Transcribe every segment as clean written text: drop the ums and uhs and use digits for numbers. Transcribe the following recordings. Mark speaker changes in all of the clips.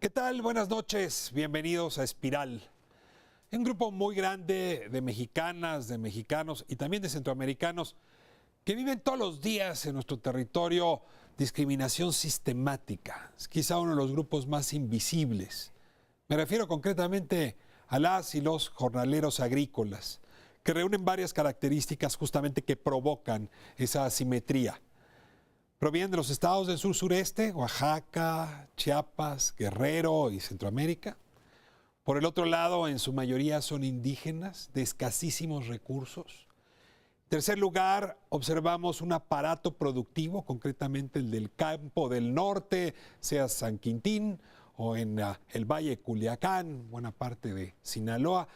Speaker 1: ¿Qué tal? Buenas noches, bienvenidos a Espiral. Un grupo muy grande de mexicanas, de mexicanos y también de centroamericanos que viven todos los días en nuestro territorio discriminación sistemática. Es quizá uno de los grupos más invisibles. Me refiero concretamente a las y los jornaleros agrícolas, que reúnen varias características justamente que provocan esa asimetría. Provienen de los estados del sur-sureste, Oaxaca, Chiapas, Guerrero y Centroamérica. Por el otro lado, en su mayoría son indígenas de escasísimos recursos. En tercer lugar, observamos un aparato productivo, concretamente el del campo del norte, sea San Quintín o en el Valle de Culiacán, buena parte de Sinaloa,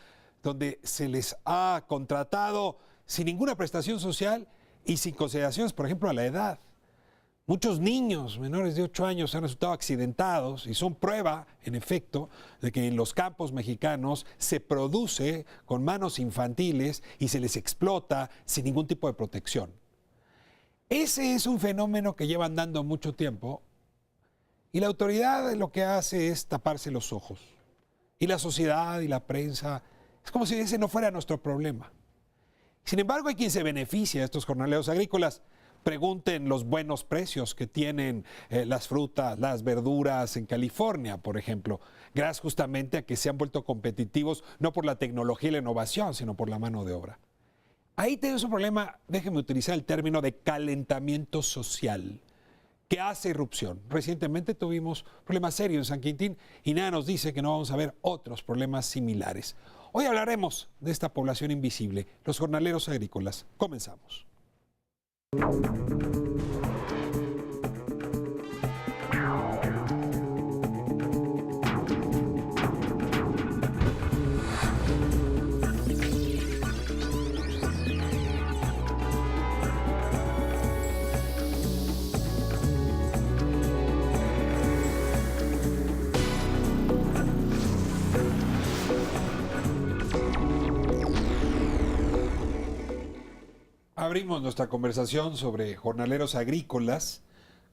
Speaker 1: donde se les ha contratado sin ninguna prestación social y sin consideraciones, por ejemplo, a la edad. Muchos niños menores de 8 años han resultado accidentados y son prueba, en efecto, de que en los campos mexicanos se produce con manos infantiles y se les explota sin ningún tipo de protección. Ese es un fenómeno que llevan dando mucho tiempo y la autoridad lo que hace es taparse los ojos. Y la sociedad y la prensa, es como si ese no fuera nuestro problema. Sin embargo, hay quien se beneficia de estos jornaleros agrícolas. Pregunten los buenos precios que tienen las frutas, las verduras en California, por ejemplo, gracias justamente a que se han vuelto competitivos no por la tecnología y la innovación, sino por la mano de obra. Ahí tenemos un problema, déjenme utilizar el término de calentamiento social, que hace irrupción. Recientemente tuvimos problemas serios en San Quintín y nada nos dice que no vamos a ver otros problemas similares. Hoy hablaremos de esta población invisible, los jornaleros agrícolas. Comenzamos. Abrimos nuestra conversación sobre jornaleros agrícolas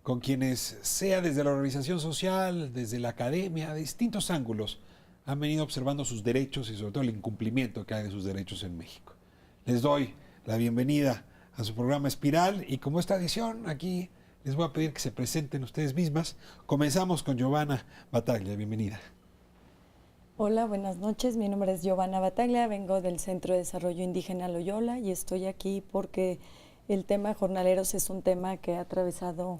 Speaker 1: con quienes, sea desde la organización social, desde la academia, de distintos ángulos, han venido observando sus derechos y sobre todo el incumplimiento que hay de sus derechos en México. Les doy la bienvenida a su programa Espiral y como esta edición aquí les voy a pedir que se presenten ustedes mismas. Comenzamos con Giovanna Battaglia, bienvenida.
Speaker 2: Hola, buenas noches. Mi nombre es Giovanna Battaglia, vengo del Centro de Desarrollo Indígena Loyola y estoy aquí porque el tema jornaleros es un tema que ha atravesado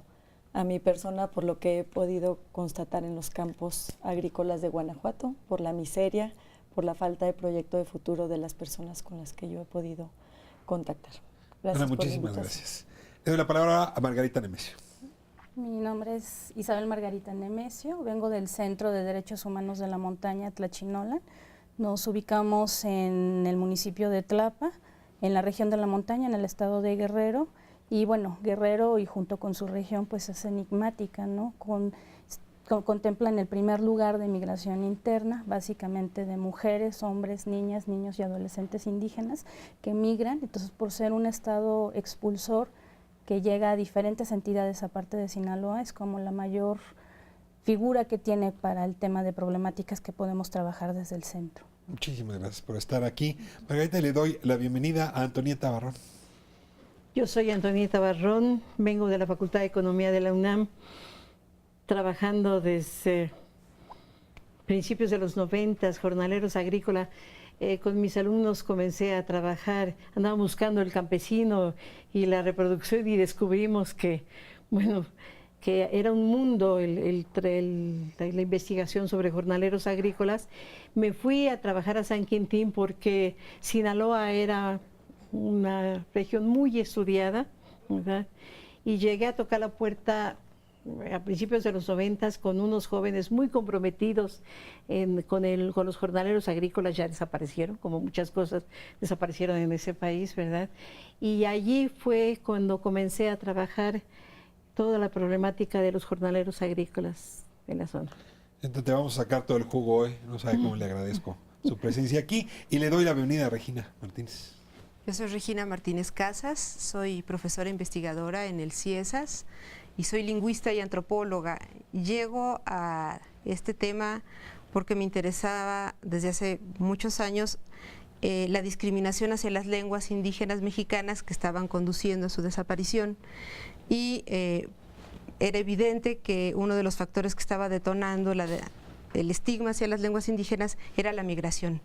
Speaker 2: a mi persona por lo que he podido constatar en los campos agrícolas de Guanajuato, por la miseria, por la falta de proyecto de futuro de las personas con las que yo he podido contactar.
Speaker 1: Gracias. Ana, muchísimas gracias. Le doy la palabra a Margarita Nemesio.
Speaker 3: Mi nombre es Isabel Margarita Nemesio, vengo del Centro de Derechos Humanos de la Montaña, Tlachinolan. Nos ubicamos en el municipio de Tlapa, en la región de la montaña, en el estado de Guerrero. Y bueno, Guerrero y junto con su región pues es enigmática, ¿no? Contempla en el primer lugar de migración interna, básicamente de mujeres, hombres, niñas, niños y adolescentes indígenas que migran. Entonces, por ser un estado expulsor, que llega a diferentes entidades aparte de Sinaloa, es como la mayor figura que tiene para el tema de problemáticas que podemos trabajar desde el centro.
Speaker 1: Muchísimas gracias por estar aquí. Margarita, le doy la bienvenida a Antonieta Barrón.
Speaker 4: Yo soy Antonieta Barrón, vengo de la Facultad de Economía de la UNAM, trabajando desde principios de los 90, jornaleros agrícolas. Con mis alumnos comencé a trabajar, andaba buscando el campesino y la reproducción y descubrimos que, bueno, que era un mundo la investigación sobre jornaleros agrícolas. Me fui a trabajar a San Quintín porque Sinaloa era una región muy estudiada, ¿verdad? Y llegué a tocar la puerta a principios de los 90 con unos jóvenes muy comprometidos con los jornaleros agrícolas. Ya desaparecieron, como muchas cosas desaparecieron en ese país, ¿verdad? Y allí fue cuando comencé a trabajar toda la problemática de los jornaleros agrícolas en la zona.
Speaker 1: Entonces te vamos a sacar todo el jugo hoy, no sabe cómo le agradezco su presencia aquí y le doy la bienvenida a Regina Martínez.
Speaker 5: Yo soy Regina Martínez Casas, soy profesora investigadora en el CIESAS y soy lingüista y antropóloga. Llego a este tema porque me interesaba desde hace muchos años la discriminación hacia las lenguas indígenas mexicanas que estaban conduciendo a su desaparición, y era evidente que uno de los factores que estaba detonando el estigma hacia las lenguas indígenas era la migración.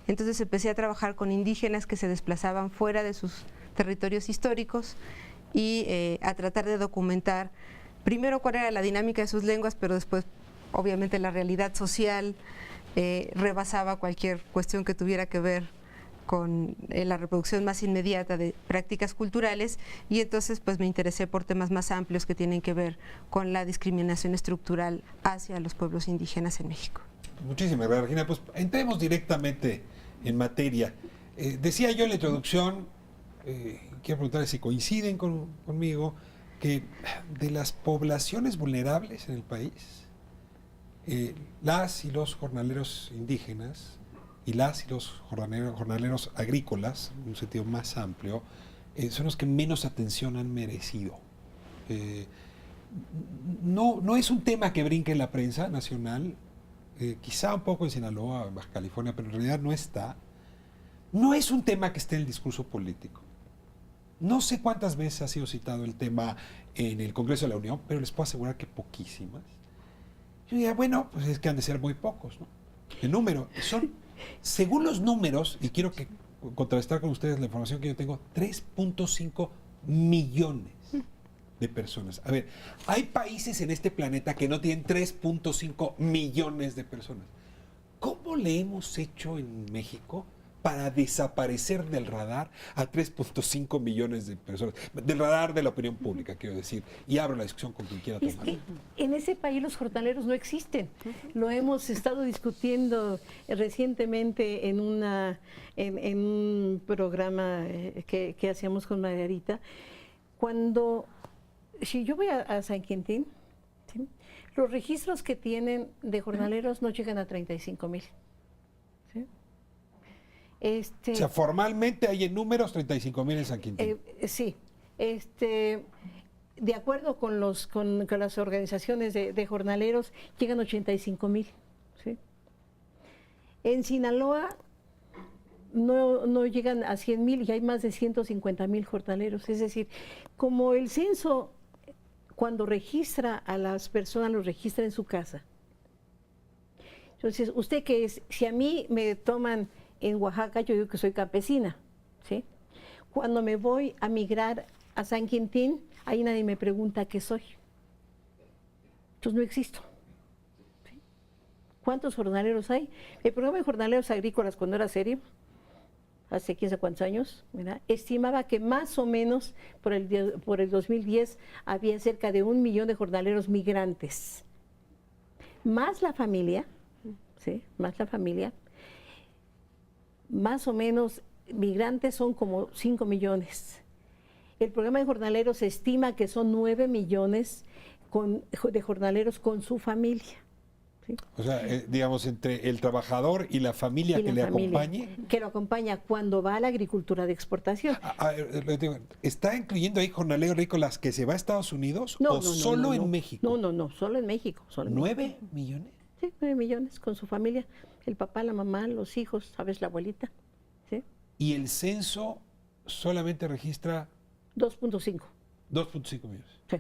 Speaker 5: Entonces empecé a trabajar con indígenas que se desplazaban fuera de sus territorios históricos y a tratar de documentar primero cuál era la dinámica de sus lenguas, pero después obviamente la realidad social rebasaba cualquier cuestión que tuviera que ver con la reproducción más inmediata de prácticas culturales, y entonces pues me interesé por temas más amplios que tienen que ver con la discriminación estructural hacia los pueblos indígenas en México.
Speaker 1: Muchísimas gracias, Regina. Pues entremos directamente en materia. Decía yo en la introducción, quiero preguntarles si coinciden conmigo, que de las poblaciones vulnerables en el país, las y los jornaleros indígenas y las y los jornaleros agrícolas, en un sentido más amplio, son los que menos atención han merecido. No es un tema que brinque en la prensa nacional, quizá un poco en Sinaloa, en Baja California, pero en realidad no está. No es un tema que esté en el discurso político. No sé cuántas veces ha sido citado el tema en el Congreso de la Unión, pero les puedo asegurar que poquísimas. Yo diría, bueno, pues es que han de ser muy pocos, ¿no? El número, según los números, y quiero contrastar con ustedes la información que yo tengo, 3.5 millones de personas. A ver, hay países en este planeta que no tienen 3.5 millones de personas. ¿Cómo le hemos hecho en México para desaparecer del radar a 3.5 millones de personas? Del radar de la opinión pública, quiero decir. Y abro la discusión con quien quiera tomar.
Speaker 4: Es que en ese país los jornaleros no existen. Lo hemos estado discutiendo recientemente en un programa que hacíamos con Margarita. Si yo voy a San Quintín, ¿sí?, los registros que tienen de jornaleros no llegan a 35,000.
Speaker 1: O sea, formalmente hay en números 35,000 en San Quintín.
Speaker 4: Sí. De acuerdo con las organizaciones de jornaleros, llegan a 85,000. ¿Sí? En Sinaloa no llegan a 100,000 y hay más de 150,000 jornaleros. Es decir, como el censo, cuando registra a las personas, los registra en su casa. Entonces, ¿usted qué es? Si a mí me toman en Oaxaca, yo digo que soy campesina, ¿sí? Cuando me voy a migrar a San Quintín, ahí nadie me pregunta qué soy. Entonces no existo. ¿Sí? ¿Cuántos jornaleros hay? El programa de jornaleros agrícolas, cuando era serio, hace 15 cuántos años, ¿verdad?, estimaba que más o menos por el 2010 había cerca de 1 millón de jornaleros migrantes. Más la familia, ¿sí?, más la familia. Más o menos migrantes son como 5 millones. El programa de jornaleros estima que son 9 millones de jornaleros con su familia. ¿Sí?
Speaker 1: O sea, digamos, entre el trabajador y la familia que le acompañe.
Speaker 4: Que lo acompaña cuando va a la agricultura de exportación.
Speaker 1: ¿Está incluyendo ahí jornaleros agrícolas que se va a Estados Unidos o solo en México?
Speaker 4: No, solo en México.
Speaker 1: ¿9 millones?
Speaker 4: Sí, 9 millones con su familia. El papá, la mamá, los hijos, ¿sabes? La abuelita. ¿Sí?
Speaker 1: ¿Y el censo solamente registra?
Speaker 4: 2.5.
Speaker 1: 2.5 millones.
Speaker 4: Sí.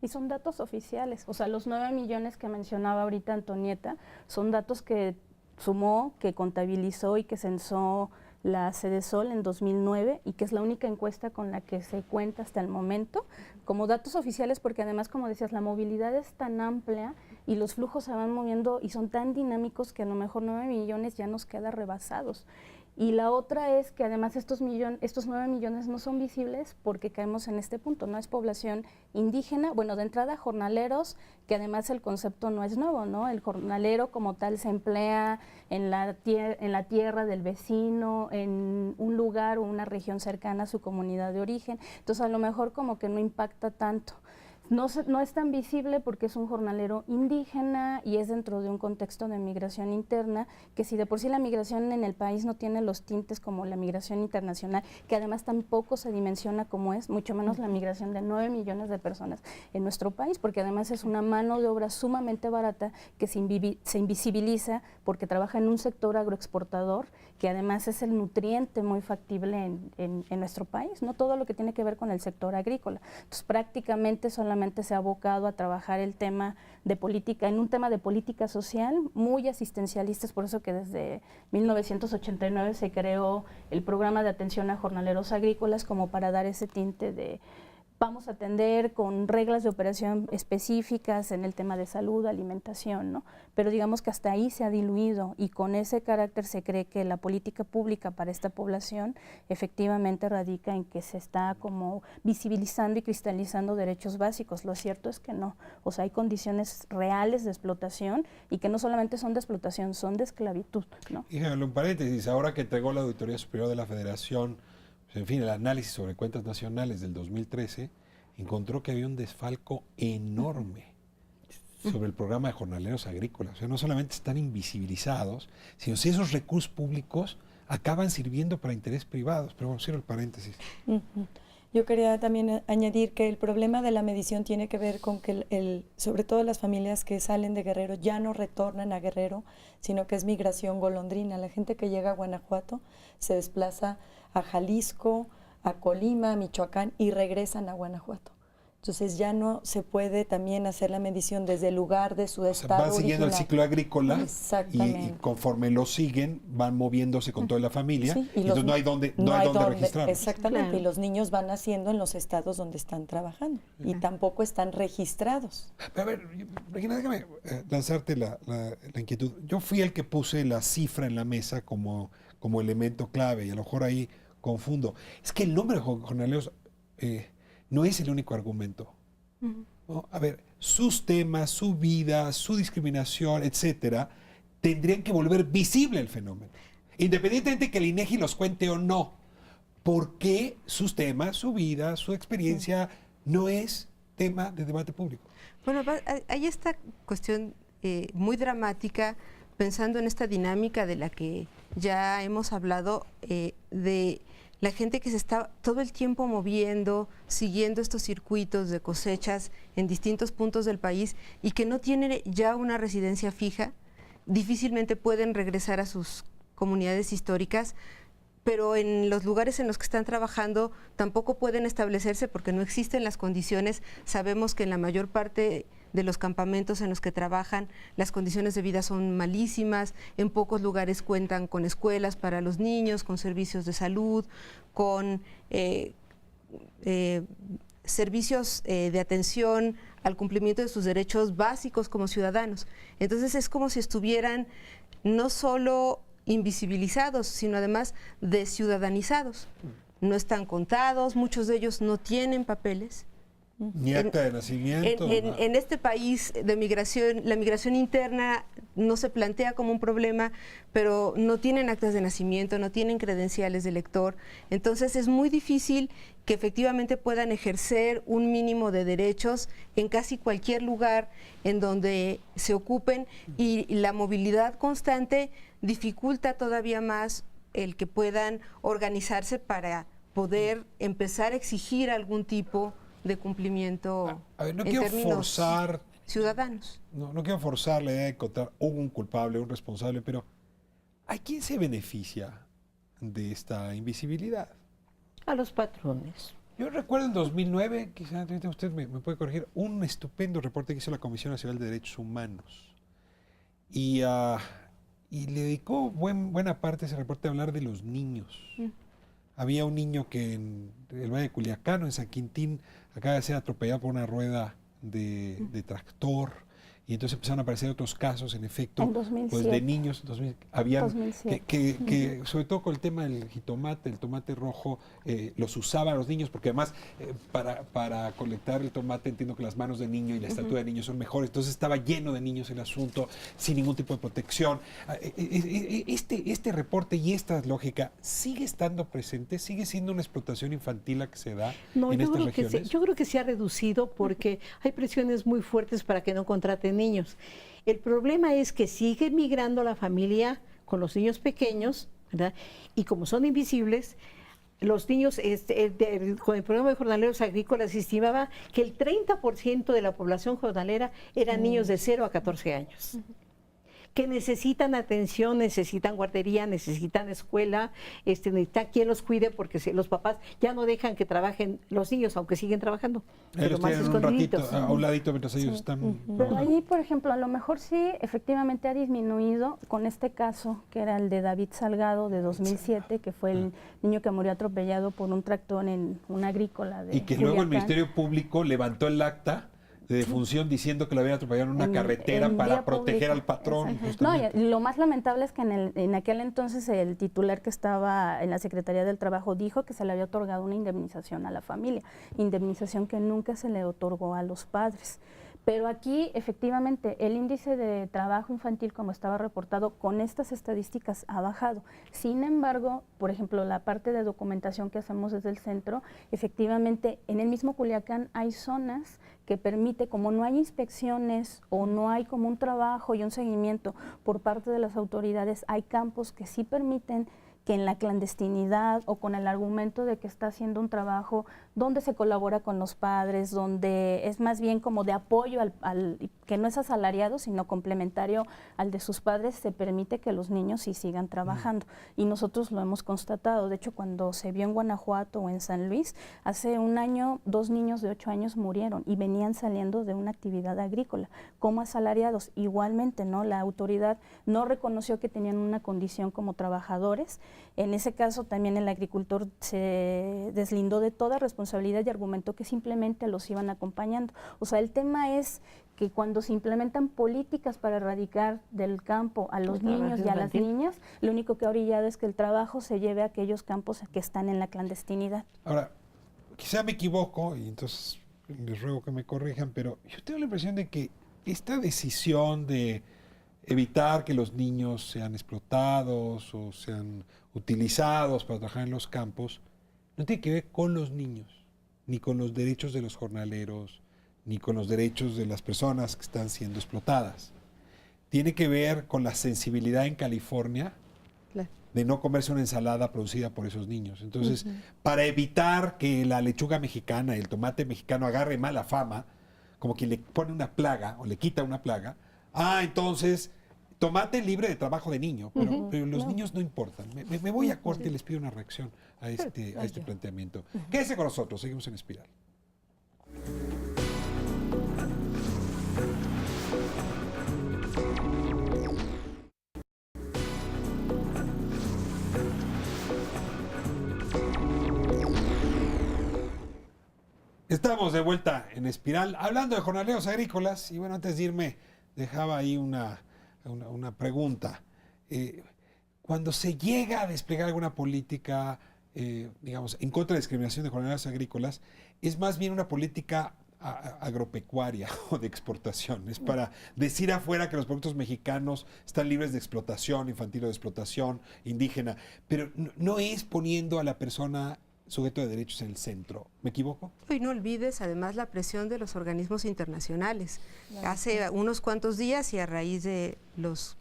Speaker 3: Y son datos oficiales, o sea, los 9 millones que mencionaba ahorita Antonieta son datos que sumó, que contabilizó y que censó la Sedesol en 2009 y que es la única encuesta con la que se cuenta hasta el momento como datos oficiales, porque además, como decías, la movilidad es tan amplia y los flujos se van moviendo y son tan dinámicos que a lo mejor 9 millones ya nos queda rebasados. Y la otra es que además estos 9 millones no son visibles porque caemos en este punto, no es población indígena, bueno, de entrada jornaleros, que además el concepto no es nuevo, ¿no? El jornalero como tal se emplea en la tierra del vecino, en un lugar o una región cercana a su comunidad de origen, entonces a lo mejor como que no impacta tanto. No es tan visible porque es un jornalero indígena y es dentro de un contexto de migración interna, que si de por sí la migración en el país no tiene los tintes como la migración internacional, que además tampoco se dimensiona como es, mucho menos la migración de 9 millones de personas en nuestro país, porque además es una mano de obra sumamente barata que se invisibiliza porque trabaja en un sector agroexportador, que además es el nutriente muy factible en nuestro país, no todo lo que tiene que ver con el sector agrícola. Entonces prácticamente solamente se ha abocado a trabajar el tema de política, en un tema de política social muy asistencialista. Es por eso que desde 1989 se creó el programa de atención a jornaleros agrícolas, como para dar ese tinte de vamos a atender con reglas de operación específicas en el tema de salud, alimentación, ¿no? Pero digamos que hasta ahí se ha diluido y con ese carácter se cree que la política pública para esta población efectivamente radica en que se está como visibilizando y cristalizando derechos básicos. Lo cierto es que no, o sea, hay condiciones reales de explotación y que no solamente son de explotación, son de esclavitud, ¿no?
Speaker 1: Y un paréntesis, ahora que entregó la Auditoría Superior de la Federación, pues, en fin, el análisis sobre cuentas nacionales del 2013, encontró que había un desfalco enorme sobre el programa de jornaleros agrícolas. O sea, no solamente están invisibilizados, sino si esos recursos públicos acaban sirviendo para intereses privados. Pero bueno, cierro el paréntesis.
Speaker 2: Yo quería también añadir que el problema de la medición tiene que ver con que sobre todo las familias que salen de Guerrero ya no retornan a Guerrero, sino que es migración golondrina. La gente que llega a Guanajuato se desplaza a Jalisco, a Colima, a Michoacán y regresan a Guanajuato. Entonces ya no se puede también hacer la medición desde el lugar de su estado
Speaker 1: van siguiendo
Speaker 2: original.
Speaker 1: el ciclo agrícola y,
Speaker 2: Exactamente.
Speaker 1: conforme lo siguen van moviéndose con toda la familia,
Speaker 2: Sí,
Speaker 1: y entonces no hay dónde registrarlos.
Speaker 2: Exactamente,
Speaker 4: Claro.
Speaker 2: y los niños van naciendo en los estados donde están trabajando y tampoco están registrados.
Speaker 1: Pero a ver, Regina, déjame lanzarte la inquietud. Yo fui el que puse la cifra en la mesa como elemento clave y a lo mejor ahí confundo. Es que el nombre de jornaleros no es el único argumento, ¿no? A ver, sus temas, su vida, su discriminación, etcétera, tendrían que volver visible el fenómeno. Independientemente de que el INEGI los cuente o no. ¿Por qué sus temas, su vida, su experiencia no es tema de debate público?
Speaker 5: Bueno, hay esta cuestión muy dramática, pensando en esta dinámica de la que ya hemos hablado, de la gente que se está todo el tiempo moviendo, siguiendo estos circuitos de cosechas en distintos puntos del país y que no tienen ya una residencia fija, difícilmente pueden regresar a sus comunidades históricas, pero en los lugares en los que están trabajando tampoco pueden establecerse porque no existen las condiciones. Sabemos que en la mayor parte de los campamentos en los que trabajan las condiciones de vida son malísimas, en pocos lugares cuentan con escuelas para los niños, con servicios de salud, con servicios de atención al cumplimiento de sus derechos básicos como ciudadanos. Entonces es como si estuvieran no solo invisibilizados, sino además desciudadanizados. No están contados, muchos de ellos no tienen papeles.
Speaker 1: Ni acta de nacimiento.
Speaker 5: En este país de migración, la migración interna no se plantea como un problema, pero no tienen actas de nacimiento, no tienen credenciales de elector. Entonces es muy difícil que efectivamente puedan ejercer un mínimo de derechos en casi cualquier lugar en donde se ocupen, y la movilidad constante dificulta todavía más el que puedan organizarse para poder empezar a exigir algún tipo de cumplimiento
Speaker 1: A ver, no
Speaker 5: en
Speaker 1: quiero
Speaker 5: términos
Speaker 1: forzar,
Speaker 5: ciudadanos.
Speaker 1: no quiero forzar la idea de encontrar un culpable, un responsable, pero ¿a quién se beneficia de esta invisibilidad?
Speaker 4: A los patrones.
Speaker 1: Yo recuerdo en 2009, quizás usted me puede corregir, un estupendo reporte que hizo la Comisión Nacional de Derechos Humanos. Y le dedicó buena parte de ese reporte a hablar de los niños. Había un niño que en el Valle de Culiacán, en San Quintín, acaba de ser atropellado por una rueda de tractor, y entonces empezaron a aparecer otros casos, en efecto,
Speaker 3: En 2007.
Speaker 1: pues de niños, habían
Speaker 3: 2007.
Speaker 1: que sobre todo con el tema del jitomate, el tomate rojo, los usaban los niños, porque además para colectar el tomate entiendo que las manos de niño y la estatura de niño son mejores, entonces estaba lleno de niños el asunto, sin ningún tipo de protección. Este reporte y esta lógica sigue estando presente, sigue siendo una explotación infantil la que se da en estas regiones.
Speaker 4: Yo creo que se ha reducido porque hay presiones muy fuertes para que no contraten niños. El problema es que sigue migrando la familia con los niños pequeños, ¿verdad? Y como son invisibles, los niños, con el programa de jornaleros agrícolas, se estimaba que el 30% de la población jornalera eran niños de 0 a 14 años. Que necesitan atención, necesitan guardería, necesitan escuela, necesitan quien los cuide porque los papás ya no dejan que trabajen los niños, aunque siguen trabajando, pero más escondiditos.
Speaker 1: A un ladito mientras ellos están...
Speaker 3: Pero ahí, por ejemplo, a lo mejor sí, efectivamente ha disminuido con este caso, que era el de David Salgado de 2007, que fue el niño que murió atropellado por un tractor en una agrícola de
Speaker 1: Y que luego el
Speaker 3: Culiacán.
Speaker 1: Ministerio Público levantó el acta de defunción diciendo que lo habían atropellado en una carretera
Speaker 3: en
Speaker 1: para
Speaker 3: vía
Speaker 1: proteger
Speaker 3: pública.
Speaker 1: al patrón.
Speaker 3: Exacto. No, y lo más lamentable es que en aquel entonces el titular que estaba en la Secretaría del Trabajo dijo que se le había otorgado una indemnización a la familia, indemnización que nunca se le otorgó a los padres. Pero aquí, efectivamente, el índice de trabajo infantil, como estaba reportado, con estas estadísticas ha bajado. Sin embargo, por ejemplo, la parte de documentación que hacemos desde el centro, efectivamente, en el mismo Culiacán hay zonas que permite, como no hay inspecciones o no hay como un trabajo y un seguimiento por parte de las autoridades, hay campos que sí permiten que en la clandestinidad o con el argumento de que está haciendo un trabajo donde se colabora con los padres, donde es más bien como de apoyo que no es asalariado, sino complementario al de sus padres, se permite que los niños sí sigan trabajando. Y nosotros lo hemos constatado. De hecho, cuando se vio en Guanajuato o en San Luis, hace un año 2 niños de 8 años murieron y venían saliendo de una actividad agrícola como asalariados. Igualmente, ¿no? La autoridad no reconoció que tenían una condición como trabajadores. En ese caso también el agricultor se deslindó de toda responsabilidad y argumentó que simplemente los iban acompañando. O sea, el tema es que cuando se implementan políticas para erradicar del campo a los niños y a las niñas, lo único que ha orillado es que el trabajo se lleve a aquellos campos que están en la clandestinidad.
Speaker 1: Ahora, quizá me equivoco y entonces les ruego que me corrijan, pero yo tengo la impresión de que esta decisión de evitar que los niños sean explotados o sean utilizados para trabajar en los campos no tiene que ver con los niños, ni con los derechos de los jornaleros, ni con los derechos de las personas que están siendo explotadas. Tiene que ver con la sensibilidad en California de no comerse una ensalada producida por esos niños. Entonces, para evitar que la lechuga mexicana y el tomate mexicano agarre mala fama, como quien le pone una plaga o le quita una plaga, entonces, tomate libre de trabajo de niño, pero los niños no importan. Me voy a corte y les pido una reacción a este planteamiento. Quédese con nosotros, seguimos en Espiral. Estamos de vuelta en Espiral, hablando de jornaleros agrícolas, y bueno, antes de irme, dejaba ahí una pregunta. Cuando se llega a desplegar alguna política, digamos, en contra de la discriminación de jornaleros agrícolas, es más bien una política agropecuaria o de exportación. Es para decir afuera que los productos mexicanos están libres de explotación infantil o de explotación indígena, pero no es poniendo a la persona sujeto de derechos en el centro. ¿Me equivoco?
Speaker 5: Y no olvides además la presión de los organismos internacionales. Hace unos cuantos días y a raíz de los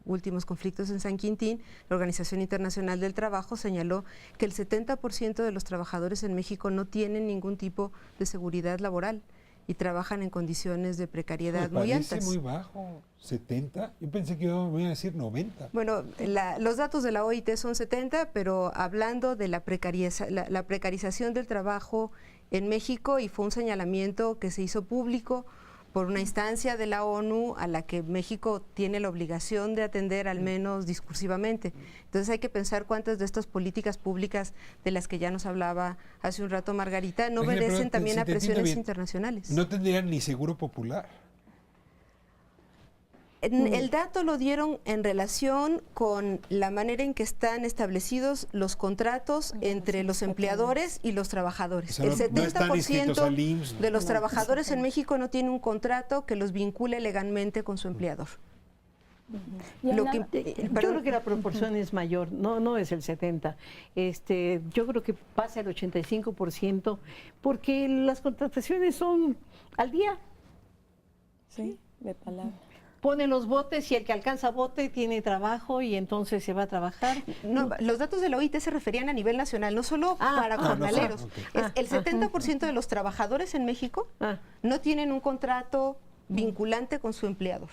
Speaker 5: últimos conflictos en San Quintín, la Organización Internacional del Trabajo señaló que el 70% de los trabajadores en México no tienen ningún tipo de seguridad laboral y trabajan en condiciones de precariedad muy altas.
Speaker 1: Parece muy bajo, 70. Yo pensé que me iban a decir 90.
Speaker 5: Bueno, los datos de la OIT son 70, pero hablando de la precarización del trabajo en México, y fue un señalamiento que se hizo público por una instancia de la ONU a la que México tiene la obligación de atender, al menos discursivamente. Entonces hay que pensar cuántas de estas políticas públicas de las que ya nos hablaba hace un rato Margarita no merecen también a presiones internacionales.
Speaker 1: No tendrían ni seguro popular.
Speaker 5: El dato lo dieron en relación con la manera en que están establecidos los contratos entre los empleadores y los trabajadores.
Speaker 1: O sea,
Speaker 5: El
Speaker 1: no están inscritos al
Speaker 5: 70%
Speaker 1: IMSS.
Speaker 5: de los trabajadores en México no tiene un contrato que los vincule legalmente con su empleador.
Speaker 3: Y
Speaker 5: Lo
Speaker 3: Ana,
Speaker 5: que-
Speaker 4: Yo
Speaker 5: perdón.
Speaker 4: creo que la proporción es mayor, no es el 70. Yo creo que pasa el 85% porque las contrataciones son al día.
Speaker 2: Sí, de palabra.
Speaker 4: Ponen los botes y el que alcanza bote tiene trabajo y entonces se va a trabajar.
Speaker 5: No, los datos de la OIT se referían a nivel nacional, no solo para
Speaker 1: no
Speaker 5: jornaleros.
Speaker 1: solo, ok.
Speaker 5: El 70% de los trabajadores en México
Speaker 4: Ah.
Speaker 5: no tienen un contrato vinculante con su empleador.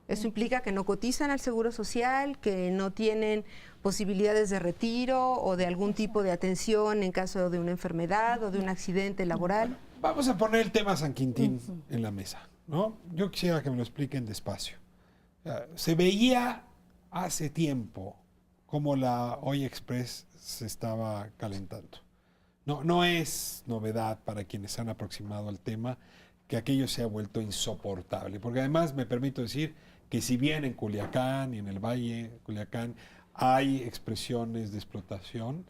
Speaker 5: Eso implica que no cotizan al Seguro Social, que no tienen posibilidades de retiro o de algún tipo de atención en caso de una enfermedad o de un accidente laboral.
Speaker 1: Vamos a poner el tema San Quintín en la mesa, ¿no? Yo quisiera que me lo expliquen despacio. Se veía hace tiempo cómo la Hoy Express se estaba calentando. No es novedad para quienes se han aproximado al tema que aquello se ha vuelto insoportable, porque además me permito decir que si bien en Culiacán y en el Valle de Culiacán hay expresiones de explotación,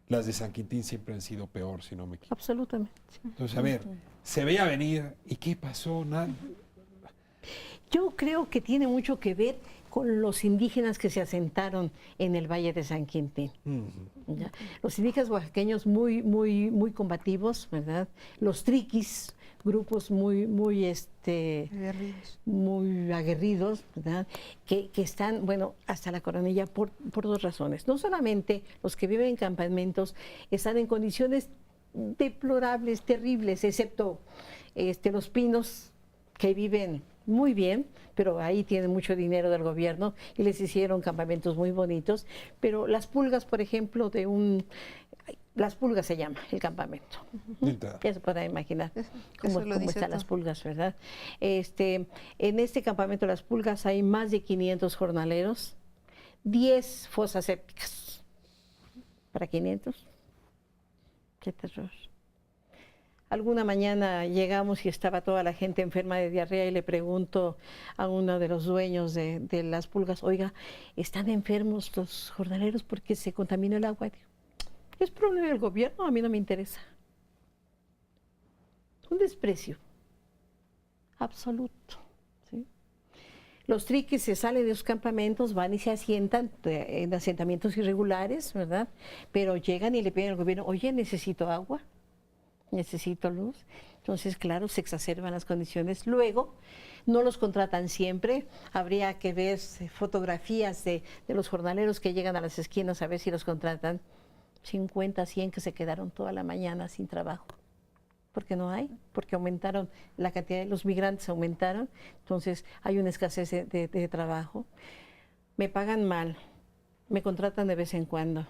Speaker 1: las de San Quintín siempre han sido peor, si no me equivoco.
Speaker 4: Absolutamente.
Speaker 1: Entonces, a ver, se veía venir, ¿y qué pasó? Nada.
Speaker 4: Yo creo que tiene mucho que ver con los indígenas que se asentaron en el Valle de San Quintín. ¿Ya? Los indígenas oaxaqueños muy combativos, ¿verdad? Los triquis, grupos muy aguerridos, ¿verdad? Que están, bueno, hasta la coronilla por dos razones. No solamente los que viven en campamentos están en condiciones deplorables, terribles, excepto los pinos que viven muy bien, pero ahí tienen mucho dinero del gobierno y les hicieron campamentos muy bonitos, pero las pulgas, por ejemplo, las pulgas se llama el campamento. Ya se podrá imaginar cómo están las pulgas, ¿verdad? En este campamento de las pulgas hay más de 500 jornaleros, 10 fosas sépticas. ¿Para 500? Qué terror. Alguna mañana llegamos y estaba toda la gente enferma de diarrea y le pregunto a uno de los dueños de las pulgas, oiga, ¿están enfermos los jornaleros porque se contaminó el agua? Digo, ¿es problema del gobierno? A mí no me interesa. Un desprecio absoluto. ¿Sí? Los triquis se salen de sus campamentos, van y se asientan en asentamientos irregulares, ¿verdad? Pero llegan y le piden al gobierno, oye, necesito agua. Necesito luz. Entonces, claro, se exacerban las condiciones. Luego, no los contratan siempre. Habría que ver fotografías de los jornaleros que llegan a las esquinas a ver si los contratan. 50, 100 que se quedaron toda la mañana sin trabajo. Porque no hay, porque aumentaron la cantidad de los migrantes, aumentaron. Entonces, hay una escasez de trabajo. Me pagan mal, me contratan de vez en cuando.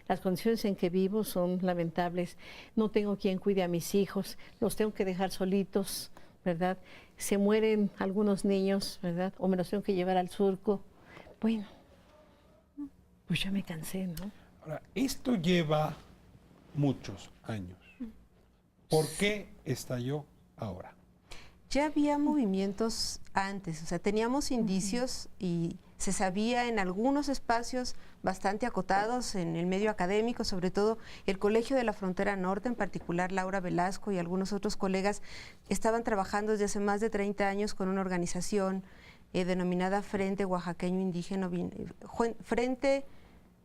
Speaker 4: Las condiciones en que vivo son lamentables. No tengo quien cuide a mis hijos, los tengo que dejar solitos, ¿verdad? Se mueren algunos niños, ¿verdad? O me los tengo que llevar al surco. Bueno, pues ya me cansé, ¿no?
Speaker 1: Ahora, esto lleva muchos años. ¿Por qué estalló ahora?
Speaker 5: Ya había movimientos antes, o sea, teníamos indicios y se sabía en algunos espacios bastante acotados en el medio académico, sobre todo el Colegio de la Frontera Norte, en particular Laura Velasco y algunos otros colegas estaban trabajando desde hace más de 30 años con una organización denominada Frente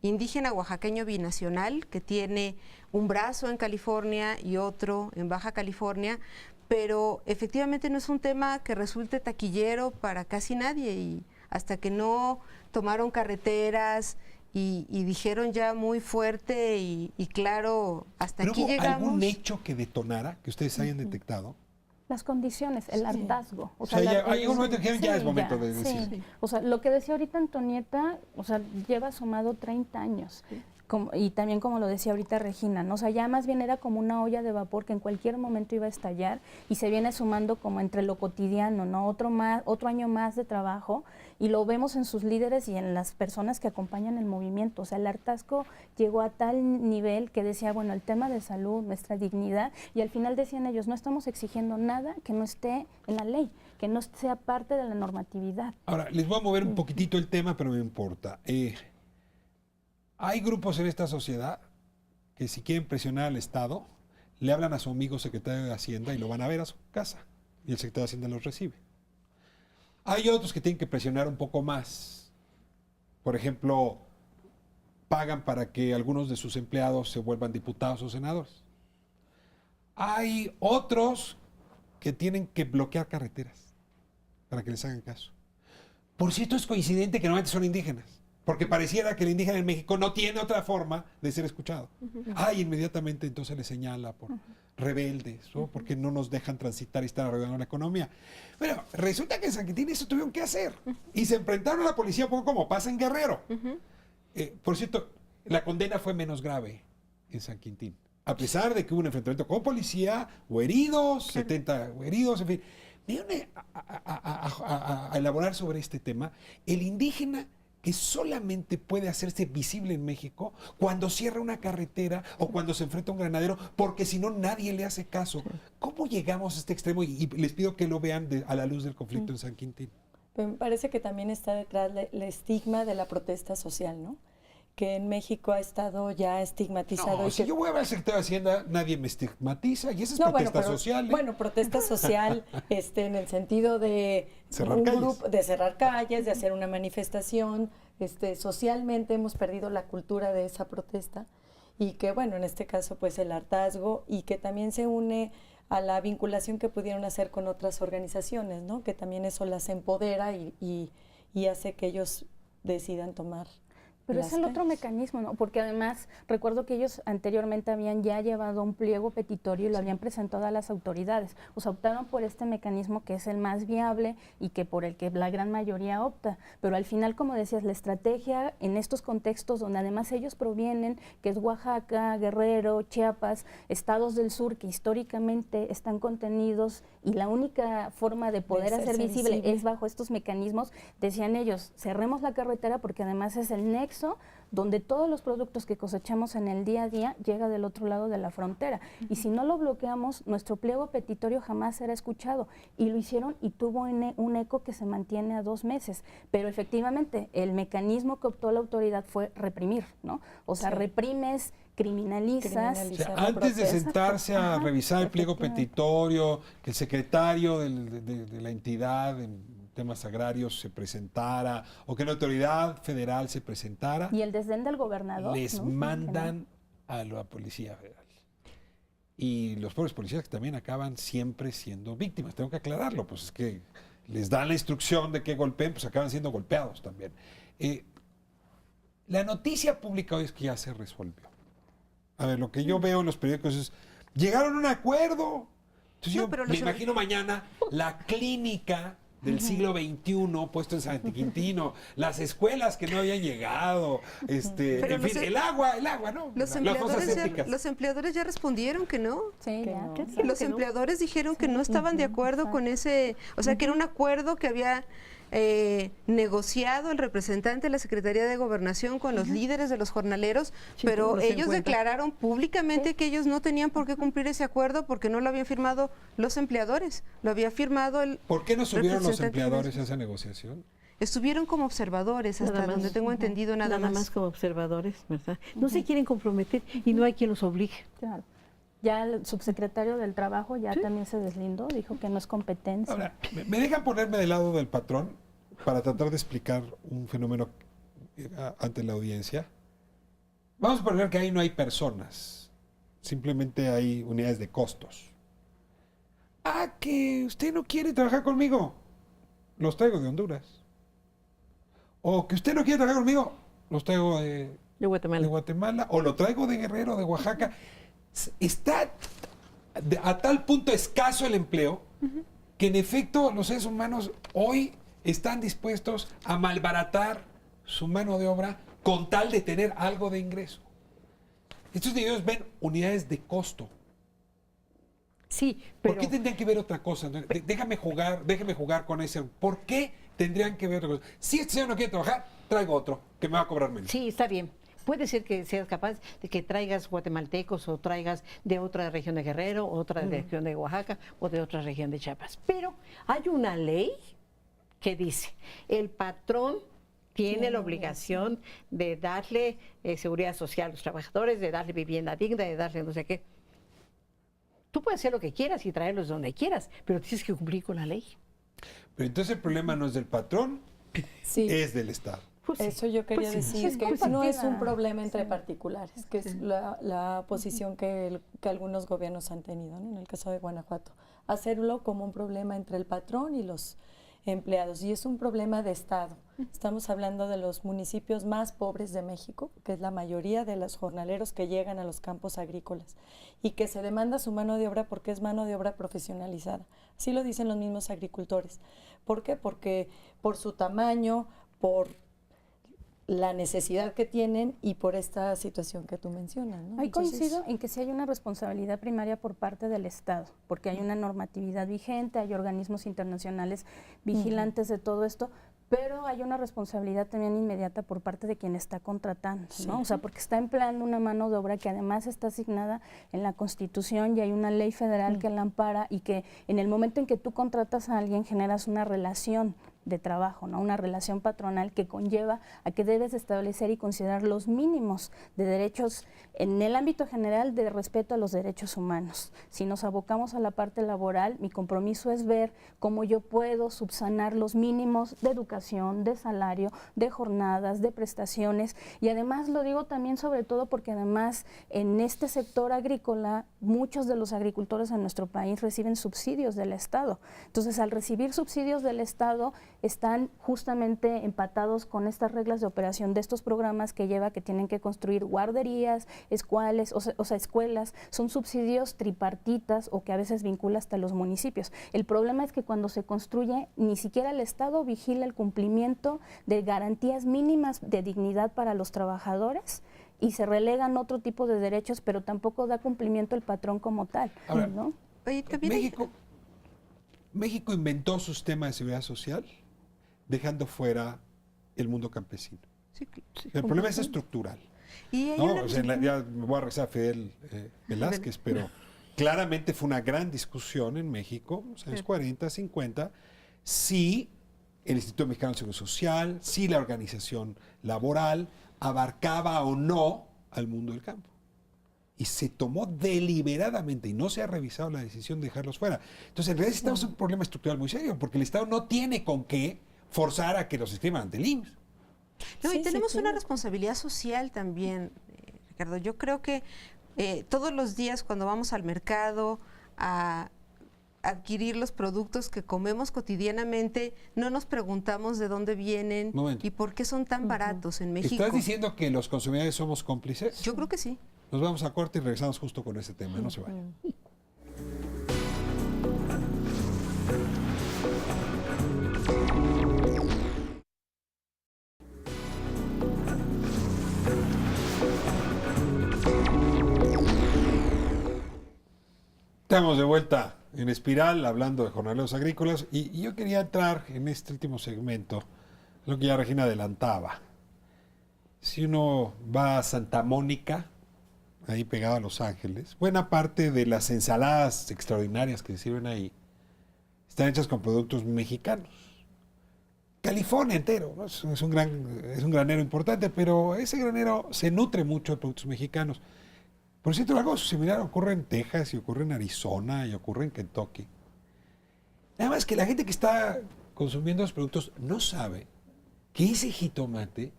Speaker 5: Indígena Oaxaqueño Binacional, que tiene un brazo en California y otro en Baja California, pero efectivamente no es un tema que resulte taquillero para casi nadie y hasta que no tomaron carreteras y dijeron ya muy fuerte y claro, hasta
Speaker 1: ¿Pero
Speaker 5: aquí
Speaker 1: hubo
Speaker 5: llegamos.
Speaker 1: algún hecho que detonara, que ustedes hayan detectado?
Speaker 3: Las condiciones, el hartazgo.
Speaker 1: O sea, hay un momento que dijeron, ya es momento de decir.
Speaker 3: Sí. O sea, lo que decía ahorita Antonieta, o sea, lleva sumado 30 años. y también como lo decía ahorita Regina, ¿no? O sea, ya más bien era como una olla de vapor que en cualquier momento iba a estallar y se viene sumando como entre lo cotidiano, ¿no? Otro año más de trabajo y lo vemos en sus líderes y en las personas que acompañan el movimiento. O sea, el hartazgo llegó a tal nivel que decía, bueno, el tema de salud, nuestra dignidad, y al final decían ellos, no estamos exigiendo nada que no esté en la ley, que no sea parte de la normatividad.
Speaker 1: Ahora, les voy a mover un poquitito el tema, pero me importa. Hay grupos en esta sociedad que si quieren presionar al Estado, le hablan a su amigo secretario de Hacienda y lo van a ver a su casa. Y el secretario de Hacienda los recibe. Hay otros que tienen que presionar un poco más. Por ejemplo, pagan para que algunos de sus empleados se vuelvan diputados o senadores. Hay otros que tienen que bloquear carreteras para que les hagan caso. Por cierto, es coincidente que normalmente son indígenas. Porque pareciera que el indígena en México no tiene otra forma de ser escuchado. Inmediatamente entonces le señala por rebeldes, ¿no? Porque no nos dejan transitar y están arreglando la economía. Bueno, resulta que en San Quintín eso tuvieron que hacer. Y se enfrentaron a la policía un poco como pasa en Guerrero. Por cierto, la condena fue menos grave en San Quintín. A pesar de que hubo un enfrentamiento con policía, o heridos, 70 heridos, en fin. Me a elaborar sobre este tema. El indígena que solamente puede hacerse visible en México cuando cierra una carretera o cuando se enfrenta a un granadero, porque si no nadie le hace caso. ¿Cómo llegamos a este extremo? Y les pido que lo vean a la luz del conflicto en San Quintín.
Speaker 2: Pero me parece que también está detrás el estigma de la protesta social, ¿no? Que en México ha estado ya estigmatizado.
Speaker 1: No, si yo voy a ver al secretario de Hacienda, nadie me estigmatiza, y esa es protesta social.
Speaker 2: Bueno, protesta social en el sentido de
Speaker 1: cerrar calles.
Speaker 2: Grupo, de cerrar calles, de hacer una manifestación. Socialmente hemos perdido la cultura de esa protesta y que, bueno, en este caso, pues el hartazgo, y que también se une a la vinculación que pudieron hacer con otras organizaciones, ¿no? Que también eso las empodera y hace que ellos decidan tomar.
Speaker 3: Pero es el otro mecanismo, ¿no? Porque además recuerdo que ellos anteriormente habían ya llevado un pliego petitorio y lo habían presentado a las autoridades. O sea, optaron por este mecanismo que es el más viable y que por el que la gran mayoría opta. Pero al final, como decías, la estrategia en estos contextos donde además ellos provienen, que es Oaxaca, Guerrero, Chiapas, estados del sur que históricamente están contenidos y la única forma de poder hacer visible es bajo estos mecanismos, decían ellos, cerremos la carretera porque además es el nexo donde todos los productos que cosechamos en el día a día llega del otro lado de la frontera. Y si no lo bloqueamos, nuestro pliego petitorio jamás será escuchado. Y lo hicieron y tuvo un eco que se mantiene a 2 meses. Pero efectivamente, el mecanismo que optó la autoridad fue reprimir, ¿no? O sea, reprimes, criminalizas.
Speaker 1: O sea, antes de sentarse a revisar el pliego petitorio, que el secretario de la entidad en temas agrarios se presentara, o que la autoridad federal se presentara.
Speaker 3: Y el desdén del gobernador.
Speaker 1: Les mandan a la Policía Federal. Y los pobres policías que también acaban siempre siendo víctimas. Tengo que aclararlo, pues es que les dan la instrucción de que golpeen, pues acaban siendo golpeados también. La noticia pública hoy es que ya se resolvió. A ver, lo que yo veo en los periódicos es, llegaron a un acuerdo. Entonces yo me imagino mañana la clínica del siglo XXI puesto en San Quintín, las escuelas que no habían llegado, en fin, el agua, ¿no?
Speaker 5: Los empleadores ya respondieron que no.
Speaker 3: Sí, ya.
Speaker 5: Los empleadores dijeron que no estaban de acuerdo con ese, o sea, que era un acuerdo que había negociado el representante de la Secretaría de Gobernación con los líderes de los jornaleros, pero ellos declararon públicamente que ellos no tenían por qué cumplir ese acuerdo porque no lo habían firmado los empleadores, lo había firmado el
Speaker 1: ¿Por qué no subieron los empleadores a esa negociación?
Speaker 5: Estuvieron como observadores, hasta donde tengo entendido, nada más
Speaker 4: como observadores, ¿verdad? No se quieren comprometer y no hay quien los obligue.
Speaker 3: Claro. Ya el subsecretario del Trabajo ya también se deslindó, dijo que no es competencia.
Speaker 1: Ahora, ¿me dejan ponerme del lado del patrón para tratar de explicar un fenómeno ante la audiencia? Vamos a poner que ahí no hay personas, simplemente hay unidades de costos. Que usted no quiere trabajar conmigo, los traigo de Honduras. O que usted no quiere trabajar conmigo, los traigo de Guatemala, o lo traigo de Guerrero, de Oaxaca. Está a tal punto escaso el empleo que en efecto los seres humanos hoy están dispuestos a malbaratar su mano de obra con tal de tener algo de ingreso. Estos individuos ven unidades de costo.
Speaker 4: Sí, pero...
Speaker 1: ¿Por qué tendrían que ver otra cosa? Déjame jugar con ese. ¿Por qué tendrían que ver otra cosa? Si este señor no quiere trabajar, traigo otro que me va a cobrar menos.
Speaker 4: Sí, está bien. Puede ser que seas capaz de que traigas guatemaltecos o traigas de otra región de Guerrero, otra región de Oaxaca o de otra región de Chiapas. Pero hay una ley que dice, el patrón tiene la obligación de darle seguridad social a los trabajadores, de darle vivienda digna, de darle no sé qué. Tú puedes hacer lo que quieras y traerlos donde quieras, pero tienes que cumplir con la ley.
Speaker 1: Pero entonces el problema no es del patrón,
Speaker 2: Sí.
Speaker 1: es del Estado.
Speaker 4: Pues sí,
Speaker 2: Eso yo quería
Speaker 4: pues sí.
Speaker 2: decir,
Speaker 3: Es
Speaker 2: que
Speaker 3: compartida.
Speaker 2: no es un problema entre
Speaker 3: Sí.
Speaker 2: particulares, que es la posición que algunos gobiernos han tenido, ¿no? En el caso de Guanajuato, hacerlo como un problema entre el patrón y los empleados, y es un problema de Estado. Estamos hablando de los municipios más pobres de México, que es la mayoría de los jornaleros que llegan a los campos agrícolas, y que se demanda su mano de obra porque es mano de obra profesionalizada. Así lo dicen los mismos agricultores. ¿Por qué? Porque por su tamaño, por la necesidad que tienen y por esta situación que tú mencionas, ¿no?
Speaker 3: Ahí
Speaker 2: Entonces,
Speaker 3: coincido en que sí hay una responsabilidad primaria por parte del Estado, porque hay una normatividad vigente, hay organismos internacionales vigilantes de todo esto, pero hay una responsabilidad también inmediata por parte de quien está contratando, ¿no? O sea, porque está empleando una mano de obra que además está asignada en la Constitución y hay una ley federal que la ampara y que en el momento en que tú contratas a alguien generas una relación de trabajo, ¿no? Una relación patronal que conlleva a que debes establecer y considerar los mínimos de derechos en el ámbito general de respeto a los derechos humanos. Si nos abocamos a la parte laboral, mi compromiso es ver cómo yo puedo subsanar los mínimos de educación, de salario, de jornadas, de prestaciones, y además lo digo también sobre todo porque además en este sector agrícola muchos de los agricultores en nuestro país reciben subsidios del Estado. Entonces, al recibir subsidios del Estado, están justamente empatados con estas reglas de operación de estos programas que lleva que tienen que construir guarderías, escuelas, o sea, escuelas, son subsidios tripartitas o que a veces vincula hasta los municipios. El problema es que cuando se construye, ni siquiera el Estado vigila el cumplimiento de garantías mínimas de dignidad para los trabajadores y se relegan otro tipo de derechos, pero tampoco da cumplimiento el patrón como tal,
Speaker 1: Ahora,
Speaker 3: ¿no?
Speaker 5: Oye, también hay-
Speaker 1: México inventó su sistema de seguridad social dejando fuera el mundo campesino.
Speaker 5: sí,
Speaker 1: El problema es estructural.
Speaker 5: y hay
Speaker 1: ¿No?
Speaker 5: una-
Speaker 1: O sea, ya me voy a regresar a Fidel Velázquez, pero claramente fue una gran discusión en México, en los años 40, 50, si el Instituto Mexicano de Seguro Social, si la organización laboral abarcaba o no al mundo del campo. Y se tomó deliberadamente y no se ha revisado la decisión de dejarlos fuera. Entonces, en realidad estamos en un problema estructural muy serio, porque el Estado no tiene con qué forzar a que los inscriban ante el IMSS.
Speaker 5: No,
Speaker 2: Sí,
Speaker 5: y
Speaker 2: sí,
Speaker 5: tenemos una
Speaker 2: claro.
Speaker 5: responsabilidad social también, Ricardo. Yo creo que todos los días cuando vamos al mercado a adquirir los productos que comemos cotidianamente, no nos preguntamos de dónde vienen
Speaker 1: Momento.
Speaker 5: y por qué son tan baratos en México.
Speaker 1: ¿Estás diciendo que los consumidores somos cómplices?
Speaker 5: Yo creo que sí.
Speaker 1: Nos vamos a corte y regresamos justo con ese tema. No se vayan. Estamos de vuelta en Espiral hablando de jornaleros agrícolas y yo quería entrar en este último segmento, lo que ya Regina adelantaba. Si uno va a Santa Mónica, ahí pegado a Los Ángeles, buena parte de las ensaladas extraordinarias que se sirven ahí están hechas con productos mexicanos. California entero, ¿no? es un granero importante, pero ese granero se nutre mucho de productos mexicanos. Por cierto, algo similar ocurre en Texas y ocurre en Arizona y ocurre en Kentucky. Nada más que la gente que está consumiendo los productos no sabe que ese jitomate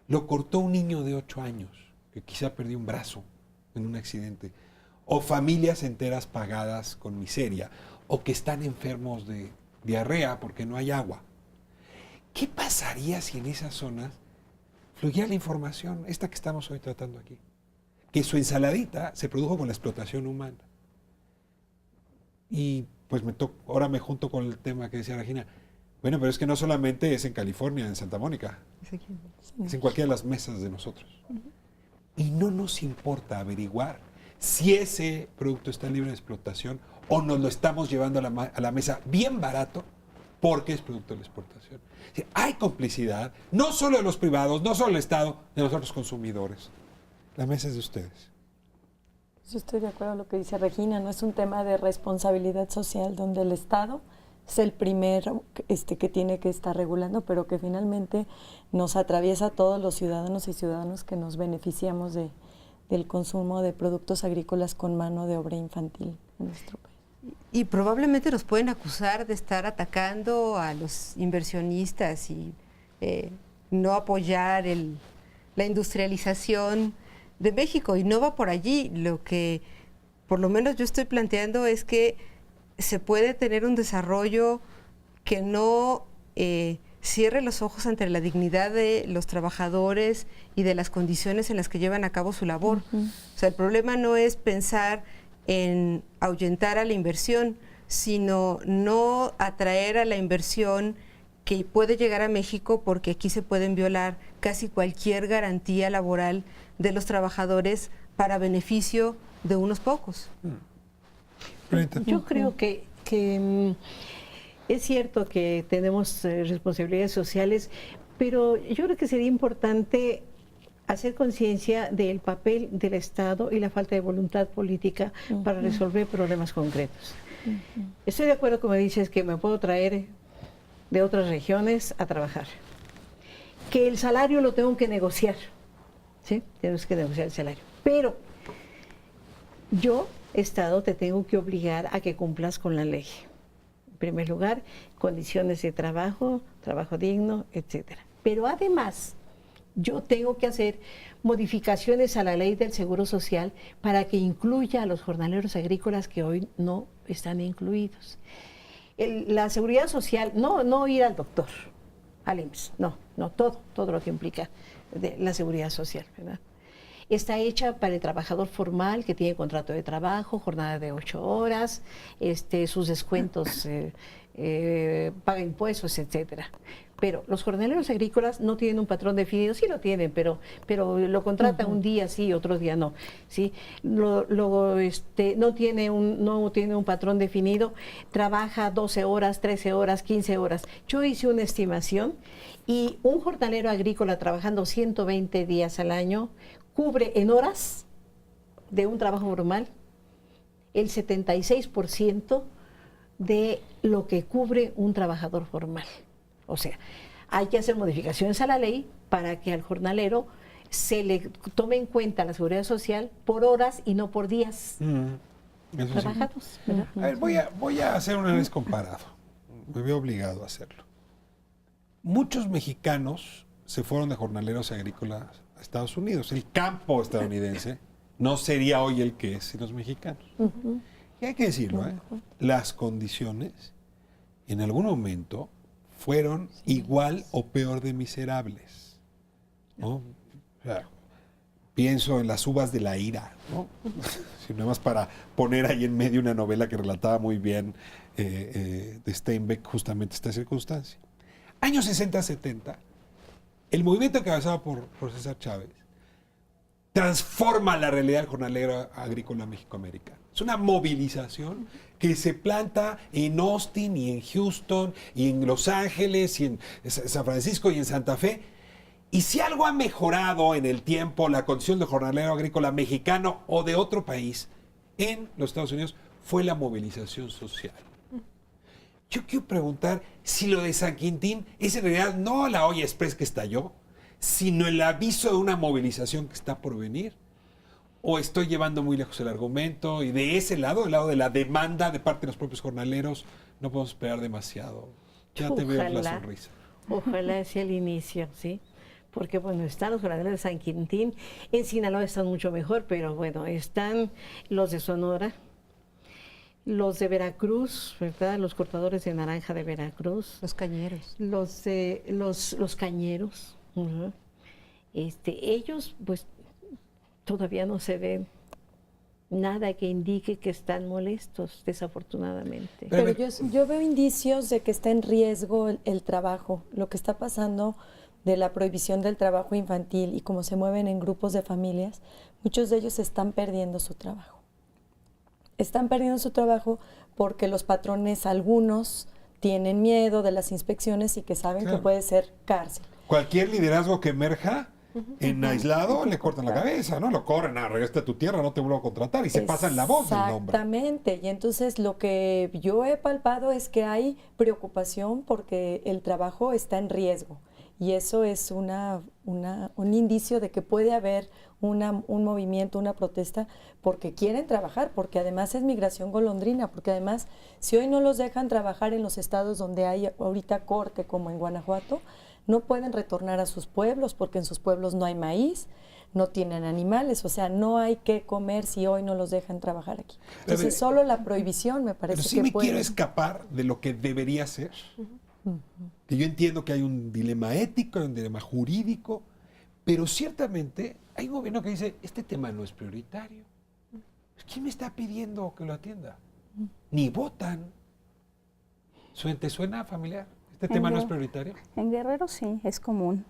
Speaker 1: lo cortó un niño de 8 años, que quizá perdió un brazo en un accidente, o familias enteras pagadas con miseria, o que están enfermos de diarrea porque no hay agua. ¿Qué pasaría si en esas zonas fluyera la información, esta que estamos hoy tratando aquí? Que su ensaladita se produjo con la explotación humana. Y pues ahora me junto con el tema que decía Regina. Bueno, pero es que no solamente es en California, en Santa Mónica, es en cualquiera de las mesas de nosotros. y no nos importa averiguar si ese producto está libre de explotación o nos lo estamos llevando a la mesa bien barato porque es producto de la exportación. Hay complicidad, no solo de los privados, no solo del Estado, de nosotros consumidores. La mesa es de ustedes.
Speaker 2: Yo estoy de acuerdo con lo que dice Regina, no es un tema de responsabilidad social donde el Estado es el primero que tiene que estar regulando, pero que finalmente nos atraviesa a todos los ciudadanos y ciudadanas que nos beneficiamos del consumo de productos agrícolas con mano de obra infantil en nuestro país.
Speaker 5: Y probablemente nos pueden acusar de estar atacando a los inversionistas y no apoyar la industrialización de México, y no va por allí. Lo que por lo menos yo estoy planteando es que se puede tener un desarrollo que no cierre los ojos ante la dignidad de los trabajadores y de las condiciones en las que llevan a cabo su labor. O sea, el problema no es pensar en ahuyentar a la inversión, sino no atraer a la inversión que puede llegar a México, porque aquí se pueden violar casi cualquier garantía laboral de los trabajadores para beneficio de unos pocos.
Speaker 4: Yo creo que es cierto que tenemos responsabilidades sociales, pero yo creo que sería importante hacer conciencia del papel del Estado y la falta de voluntad política para resolver problemas concretos. Estoy de acuerdo, como dices, que me puedo traer de otras regiones a trabajar. Que el salario lo tengo que negociar, ¿sí? Tenemos que negociar el salario. Pero yo, Estado, te tengo que obligar a que cumplas con la ley. En primer lugar, condiciones de trabajo, trabajo digno, etcétera. Pero además, yo tengo que hacer modificaciones a la ley del Seguro Social para que incluya a los jornaleros agrícolas que hoy no están incluidos. La seguridad social, no ir al doctor, al IMSS, no, todo lo que implica la seguridad social, ¿verdad? Está hecha para el trabajador formal que tiene contrato de trabajo, jornada de 8 horas, sus descuentos, paga impuestos, etcétera. Pero los jornaleros agrícolas no tienen un patrón definido, sí lo tienen, pero lo contratan un día sí, otro día no, ¿sí? No tiene un patrón definido, trabaja 12 horas, 13 horas, 15 horas. Yo hice una estimación y un jornalero agrícola trabajando 120 días al año cubre en horas de un trabajo formal el 76% de lo que cubre un trabajador formal. O sea, hay que hacer modificaciones a la ley para que al jornalero se le tome en cuenta la seguridad social por horas y no por días trabajados.
Speaker 1: Sí. A ver, voy a hacer un análisis comparado. Me veo obligado a hacerlo. Muchos mexicanos se fueron de jornaleros agrícolas a Estados Unidos. El campo estadounidense no sería hoy el que es sin los mexicanos. Y hay que decirlo, las condiciones en algún momento fueron igual o peor de miserables, ¿no? O sea, pienso en Las uvas de la ira, ¿no? Si nada más para poner ahí en medio una novela que relataba muy bien de Steinbeck justamente esta circunstancia. Años 60, 70, el movimiento encabezado por César Chávez transforma la realidad del jornalero agrícola mexicoamericano. Es una movilización que se planta en Austin y en Houston y en Los Ángeles y en San Francisco y en Santa Fe. Y si algo ha mejorado en el tiempo la condición del jornalero agrícola mexicano o de otro país en los Estados Unidos, fue la movilización social. Yo quiero preguntar si lo de San Quintín es en realidad no la olla express que estalló, sino el aviso de una movilización que está por venir. ¿O estoy llevando muy lejos el argumento? Y de ese lado, del lado de la demanda de parte de los propios jornaleros, no podemos esperar demasiado. Ya te veo la sonrisa.
Speaker 4: Ojalá sea el inicio, ¿sí? Porque, bueno, están los jornaleros de San Quintín. En Sinaloa están mucho mejor, pero bueno, están los de Sonora, los de Veracruz, ¿verdad? Los cortadores de naranja de Veracruz.
Speaker 5: Los cañeros.
Speaker 4: Los cañeros. Ellos, pues, todavía no se ve nada que indique que están molestos, desafortunadamente.
Speaker 2: Pero yo veo indicios de que está en riesgo el trabajo. Lo que está pasando de la prohibición del trabajo infantil y como se mueven en grupos de familias, muchos de ellos están perdiendo su trabajo. Están perdiendo su trabajo porque los patrones, algunos, tienen miedo de las inspecciones y que saben que puede ser cárcel.
Speaker 1: Cualquier liderazgo que emerja en aislado le cortan la cabeza, ¿no? Lo corren, regresa a tu tierra, no te vuelvo a contratar y se pasan la voz del nombre.
Speaker 2: Exactamente, y entonces lo que yo he palpado es que hay preocupación porque el trabajo está en riesgo y eso es un indicio de que puede haber un movimiento, una protesta porque quieren trabajar, porque además es migración golondrina, porque además si hoy no los dejan trabajar en los estados donde hay ahorita corte como en Guanajuato, no pueden retornar a sus pueblos porque en sus pueblos no hay maíz, no tienen animales, o sea, no hay que comer si hoy no los dejan trabajar aquí. Entonces, solo la prohibición me parece
Speaker 1: pero sí
Speaker 2: que
Speaker 1: me
Speaker 2: puede...
Speaker 1: quiero escapar de lo que debería ser. Que yo entiendo que hay un dilema ético, hay un dilema jurídico, pero ciertamente hay un gobierno que dice, este tema no es prioritario. ¿Quién me está pidiendo que lo atienda? Ni votan. ¿Te suena familiar? ¿Este tema no es prioritario?
Speaker 3: En Guerrero sí, es común.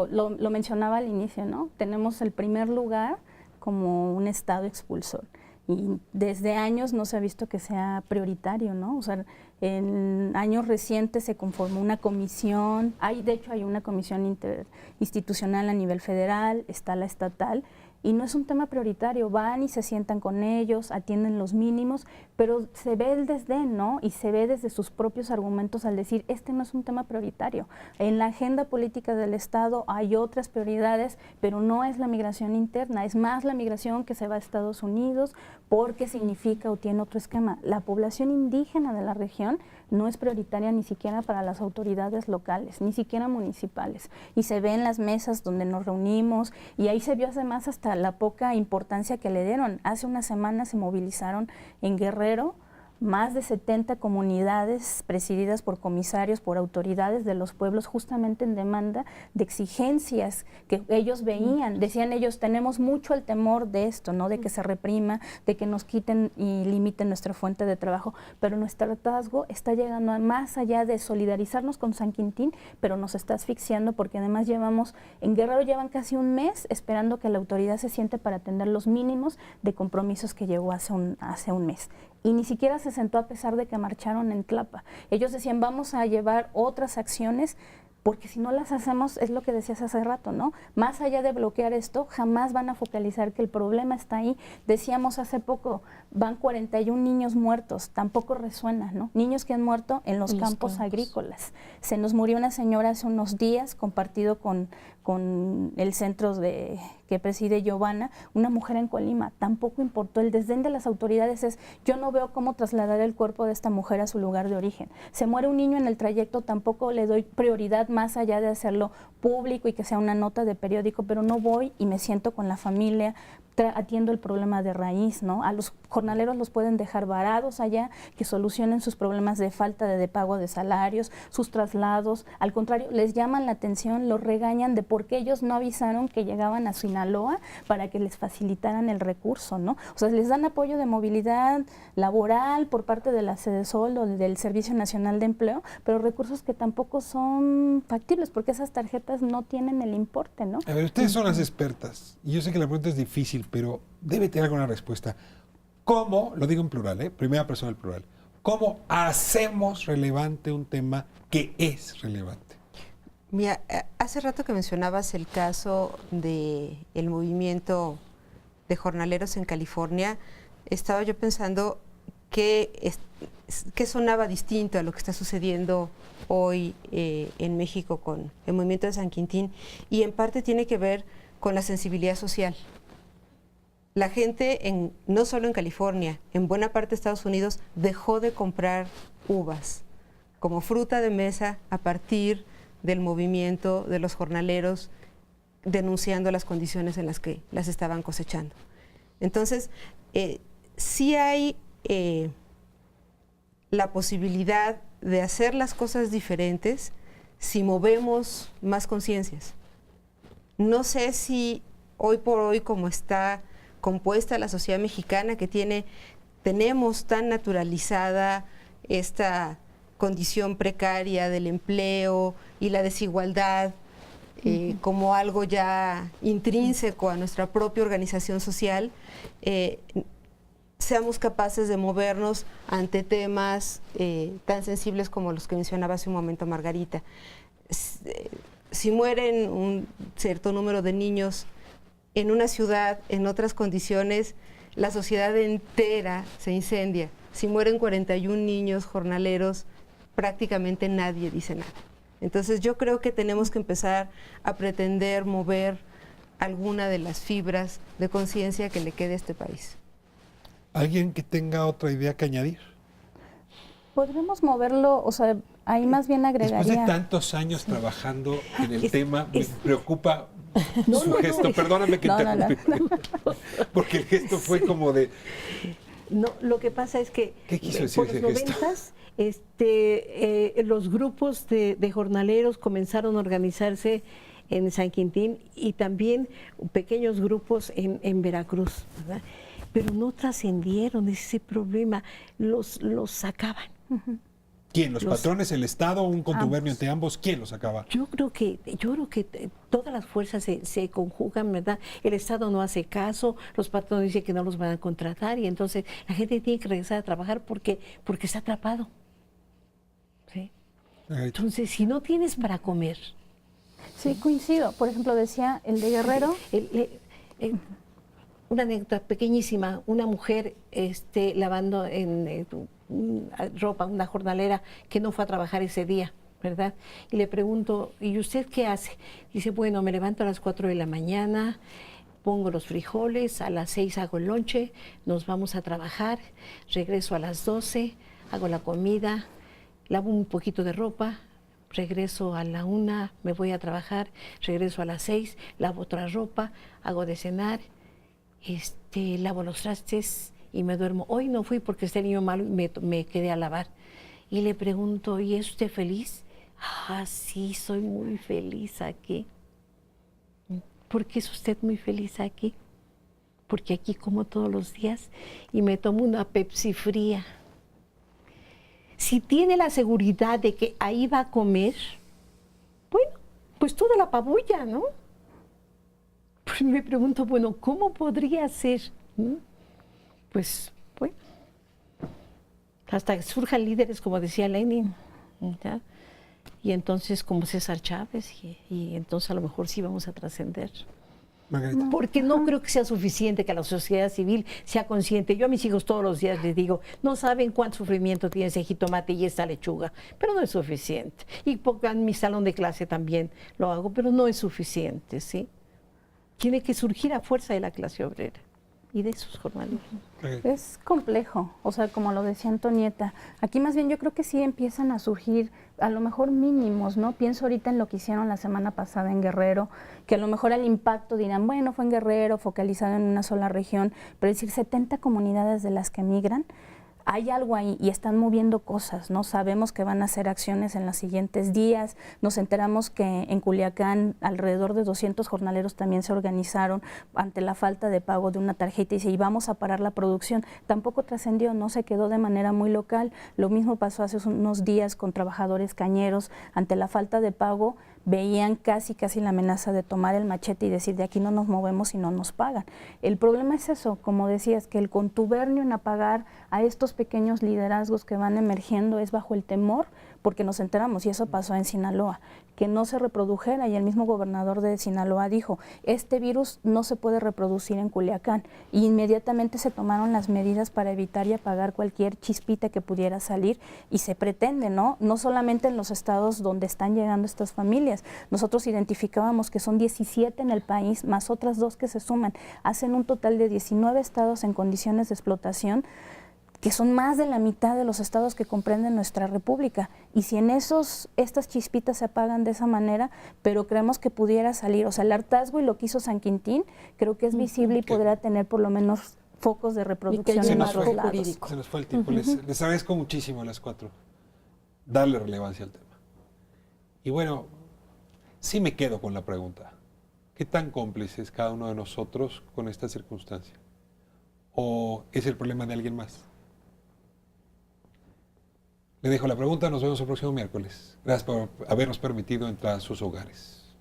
Speaker 3: Lo mencionaba al inicio, ¿no? Tenemos el primer lugar como un estado expulsor. Y desde años no se ha visto que sea prioritario, ¿no? O sea, en años recientes se conformó una comisión, de hecho hay una comisión interinstitucional a nivel federal, está la estatal, y no es un tema prioritario, van y se sientan con ellos, atienden los mínimos, pero se ve el desdén, ¿no? Y se ve desde sus propios argumentos al decir, este no es un tema prioritario. En la agenda política del Estado hay otras prioridades, pero no es la migración interna, es más la migración que se va a Estados Unidos porque significa o tiene otro esquema. La población indígena de la región no es prioritaria ni siquiera para las autoridades locales, ni siquiera municipales. Y se ve en las mesas donde nos reunimos y ahí se vio además hasta la poca importancia que le dieron. Hace una semana se movilizaron en Guerrero más de 70 comunidades presididas por comisarios, por autoridades de los pueblos, justamente en demanda de exigencias que ellos veían. Decían ellos, tenemos mucho el temor de esto, ¿no? De que se reprima, de que nos quiten y limiten nuestra fuente de trabajo, pero nuestro hartazgo está llegando a más allá de solidarizarnos con San Quintín, pero nos está asfixiando porque además en Guerrero llevan casi un mes esperando que la autoridad se siente para atender los mínimos de compromisos que llegó hace un mes. Y ni siquiera se sentó a pesar de que marcharon en Tlapa. Ellos decían, vamos a llevar otras acciones, porque si no las hacemos, es lo que decías hace rato, ¿no? Más allá de bloquear esto, jamás van a focalizar que el problema está ahí. Decíamos hace poco, van 41 niños muertos, tampoco resuena, ¿no? Niños que han muerto en los campos agrícolas. Se nos murió una señora hace unos días, compartido con el centro que preside Giovanna, una mujer en Colima. Tampoco importó. El desdén de las autoridades es, yo no veo cómo trasladar el cuerpo de esta mujer a su lugar de origen. Se muere un niño en el trayecto, tampoco le doy prioridad más allá de hacerlo público y que sea una nota de periódico, pero no voy y me siento con la familia, atiendo el problema de raíz, ¿no? A los jornaleros los pueden dejar varados allá, que solucionen sus problemas de falta de pago de salarios, sus traslados. Al contrario, les llaman la atención, los regañan de por qué ellos no avisaron que llegaban a Sinaloa para que les facilitaran el recurso, ¿no? O sea, les dan apoyo de movilidad laboral por parte de la Sedesol o del Servicio Nacional de Empleo, pero recursos que tampoco son factibles porque esas tarjetas no tienen el importe, ¿no?
Speaker 1: A ver, ustedes son las expertas y yo sé que la pregunta es difícil, pero debe tener alguna respuesta. ¿Cómo, lo digo en plural, primera persona del plural, cómo hacemos relevante un tema que es relevante?
Speaker 5: Mira, hace rato que mencionabas el caso del movimiento de jornaleros en California, estaba yo pensando que sonaba distinto a lo que está sucediendo hoy en México con el movimiento de San Quintín, y en parte tiene que ver con la sensibilidad social. La gente, no solo en California, en buena parte de Estados Unidos, dejó de comprar uvas como fruta de mesa a partir del movimiento de los jornaleros denunciando las condiciones en las que las estaban cosechando. Entonces, sí hay la posibilidad de hacer las cosas diferentes si movemos más conciencias. No sé si hoy por hoy, como está compuesta la sociedad mexicana, que tenemos tan naturalizada esta condición precaria del empleo y la desigualdad como algo ya intrínseco a nuestra propia organización social, seamos capaces de movernos ante temas tan sensibles como los que mencionaba hace un momento Margarita. Si mueren un cierto número de niños en una ciudad, en otras condiciones, la sociedad entera se incendia. Si mueren 41 niños jornaleros, prácticamente nadie dice nada. Entonces yo creo que tenemos que empezar a pretender mover alguna de las fibras de conciencia que le quede a este país.
Speaker 1: ¿Alguien que tenga otra idea que añadir?
Speaker 3: Podremos moverlo, o sea, ahí más bien agregaría...
Speaker 1: Después de tantos años trabajando en el tema, me preocupa su gesto. Perdóname que interrumpí. Porque el gesto fue como de...
Speaker 4: No, lo que pasa es que
Speaker 1: ¿qué quiso decir
Speaker 4: por los
Speaker 1: ese gesto?
Speaker 4: 90s, los grupos de jornaleros comenzaron a organizarse en San Quintín y también pequeños grupos en Veracruz, ¿verdad? Pero no trascendieron ese problema, los sacaban.
Speaker 1: ¿Quién? ¿Los patrones, el Estado, un contubernio entre ambos? ¿Quién los acaba?
Speaker 4: Yo creo que todas las fuerzas se conjugan, ¿verdad? El Estado no hace caso, los patrones dicen que no los van a contratar y entonces la gente tiene que regresar a trabajar porque está atrapado. ¿Sí? Entonces, si no tienes para comer...
Speaker 3: Sí, coincido. Por ejemplo, decía el de Guerrero...
Speaker 4: Una anécdota pequeñísima, una mujer lavando ropa, una jornalera que no fue a trabajar ese día, ¿verdad? Y le pregunto, ¿y usted qué hace? Dice, bueno, me levanto a las 4 de la mañana, pongo los frijoles, a las 6 hago el lonche, nos vamos a trabajar, regreso a las 12, hago la comida, lavo un poquito de ropa, regreso a la 1, me voy a trabajar, regreso a las 6, lavo otra ropa, hago de cenar, lavo los trastes y me duermo. Hoy no fui porque está el niño malo y me quedé a lavar. Y le pregunto, ¿y es usted feliz? Ah, sí, soy muy feliz aquí. ¿Por qué es usted muy feliz aquí? Porque aquí como todos los días y me tomo una Pepsi fría. Si tiene la seguridad de que ahí va a comer, bueno, pues toda la pabulla, ¿no? Pues me pregunto, bueno, ¿cómo podría ser? Pues, bueno, hasta que surjan líderes, como decía Lenin, ¿ya? Y entonces como César Chávez, y entonces a lo mejor sí vamos a trascender.
Speaker 1: Margarita.
Speaker 4: Porque no creo que sea suficiente que la sociedad civil sea consciente. Yo a mis hijos todos los días les digo, no saben cuánto sufrimiento tiene ese jitomate y esta lechuga, pero no es suficiente. Y en mi salón de clase también lo hago, pero no es suficiente, ¿sí? Tiene que surgir a fuerza de la clase obrera y de sus jornaleros.
Speaker 3: Es complejo, o sea, como lo decía Antonieta, aquí más bien yo creo que sí empiezan a surgir a lo mejor mínimos, ¿no? Pienso ahorita en lo que hicieron la semana pasada en Guerrero, que a lo mejor el impacto dirán, bueno, fue en Guerrero, focalizado en una sola región, pero es decir, 70 comunidades de las que migran, hay algo ahí y están moviendo cosas, ¿no? Sabemos que van a hacer acciones en los siguientes días. Nos enteramos que en Culiacán alrededor de 200 jornaleros también se organizaron ante la falta de pago de una tarjeta y dice, y vamos a parar la producción. Tampoco trascendió, no se quedó de manera muy local. Lo mismo pasó hace unos días con trabajadores cañeros. Ante la falta de pago, veían casi la amenaza de tomar el machete y decir, de aquí no nos movemos y no nos pagan. El problema es eso, como decías, que el contubernio en apagar a estos pequeños liderazgos que van emergiendo es bajo el temor, porque nos enteramos, y eso pasó en Sinaloa, que no se reprodujera, y el mismo gobernador de Sinaloa dijo, este virus no se puede reproducir en Culiacán, y inmediatamente se tomaron las medidas para evitar y apagar cualquier chispita que pudiera salir, y se pretende, ¿no? No solamente en los estados donde están llegando estas familias, nosotros identificábamos que son 17 en el país, más otras 2 que se suman, hacen un total de 19 estados en condiciones de explotación, que son más de la mitad de los estados que comprenden nuestra república. Y si en estas chispitas se apagan de esa manera, pero creemos que pudiera salir, o sea, el hartazgo y lo que hizo San Quintín, creo que es visible y podrá tener por lo menos focos de reproducción en otros lados.
Speaker 1: Se nos fue el tiempo. Les agradezco muchísimo a las 4 darle relevancia al tema. Y bueno, sí me quedo con la pregunta. ¿Qué tan cómplice es cada uno de nosotros con esta circunstancia? ¿O es el problema de alguien más? Le dejo la pregunta, nos vemos el próximo miércoles. Gracias por habernos permitido entrar a sus hogares.